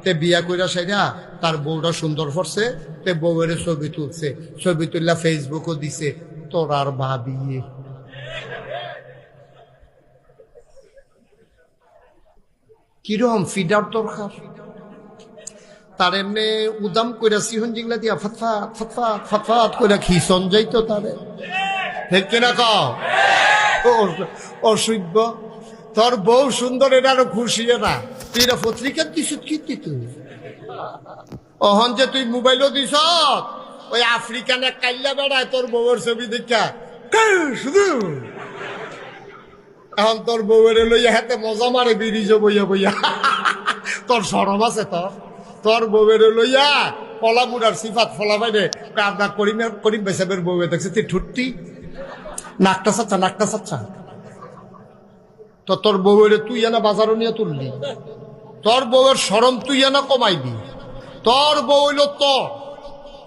তে বিয়া কইরা সাইরা তার বউটা সুন্দর করছে, তে বউয়ের ছবি তুলছে, ছবি তুললা ফেসবুকও দিছে। তোর আর ভাবি কিরম ফিডার দরকার তার, এমনি উদাম কইরা সিহন জিংলা দিয়া ফতফাত ফতফাত ফতফাত কইরা খিসন যাইতো তারে। ঠিক কিনা কও? অসভ্য। তোর বউ সুন্দর, এটা আরো খুশি না। তুই এটা পত্রিকার দিস কি তুই অহন যে তুই মোবাইলও দিস, ওই আফ্রিকানে কাইল্লা বেড়ায় তোর বউয়ের ছবি দেখা শুধু। এখন তোর বউয়ের লইয়া হাতে মজা মারে বিরিজ বইয়া বইয়া। তোর সরম আছে? তোর বউয়ের লইয়া কলা মুড়ার সিফাত ফলা বাইরে কাদা করিম বেসাবের বউয়ে দেখছে তুই ঠুট্টি নাকটা সাচ্চা। তো তোর বউয়ের তুই এনা বাজারও নিয়ে তুললি, তোর বউয়ের সরম তুই এনা কমাইবি। তোর বউ হইল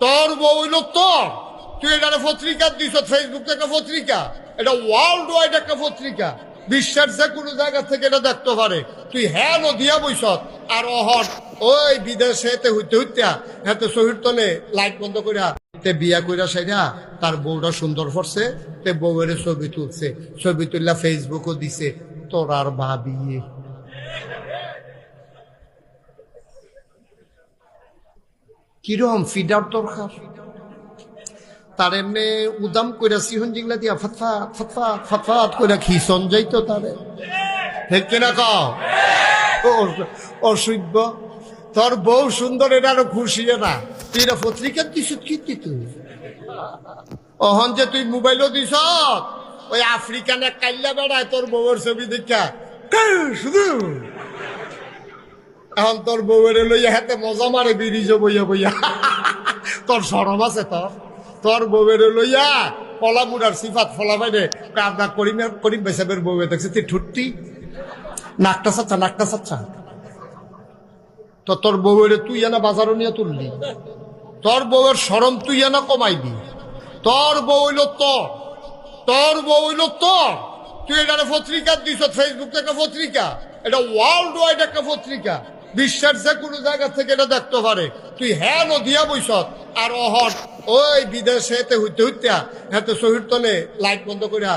তোর বউ হইল তুই এটা পত্রিকা দিস, ফেসবুক থেকে পত্রিকা, এটা ওয়ার্ল্ড ওয়াইড একটা পত্রিকা, বিশ্বের যে কোনো জায়গা থেকে এটা দেখতে পারে। তুই হ্যাঁ দিয়া বইস আর অহন ওই বিদেশে হইতে হ্যাঁ শহীদ তলে লাইট বন্ধ করিয়া তে বিয়া কইরা সাইরা তার বউটা সুন্দর করছে, তে বউয়ের ছবি তুলছে, ছবি তুললা ফেসবুকও দিছে। তোর আর ভাবি কিরম ফিডার দরকার তার, এমনি উদাম কইরা সিহন জিংলা দিয়া ফতফাত ফতফাত ফতফাত কইরা খিসন যাইতো তারে। ঠিক কিনা কও? অসভ্য। তোর বউ সুন্দর, এটা আরো খুশি না। তুই এটা পত্রিকার দিস কি তুই অহন যে তুই মোবাইলও দিস, ওই আফ্রিকানে কাইল্লা বেড়ায় তোর বউয়ের ছবি দেখা শুধু। এখন তোর বউয়ের লইয়া হাতে মজা মারে বিরিজ বইয়া বইয়া। তোর সরম আছে? তোর বউয়ের লইয়া কলা মুড়ার সিফাত ফলা বাইরে কাদা করিম বেসাবের বউয়ে দেখছে তুই ঠুট্টি নাকটা সাচ্চা। তো তোর বউয়ের তুই এনা বাজারও নিয়ে তুললি, তোর বউয়ের সরম তুই এনা কমাইবি। তোর বউ হইল তোর বউ হইল তুই এটা পত্রিকা দিস, ফেসবুক থেকে পত্রিকা, এটা ওয়ার্ল্ড ওয়াইড একটা পত্রিকা, বিশ্বের যে কোনো জায়গা থেকে এটা দেখতে পারে। তুই হ্যাঁ দিয়া বইস আর অহন ওই বিদেশে হইতে হ্যাঁ শহীদ তলে লাইট বন্ধ করিয়া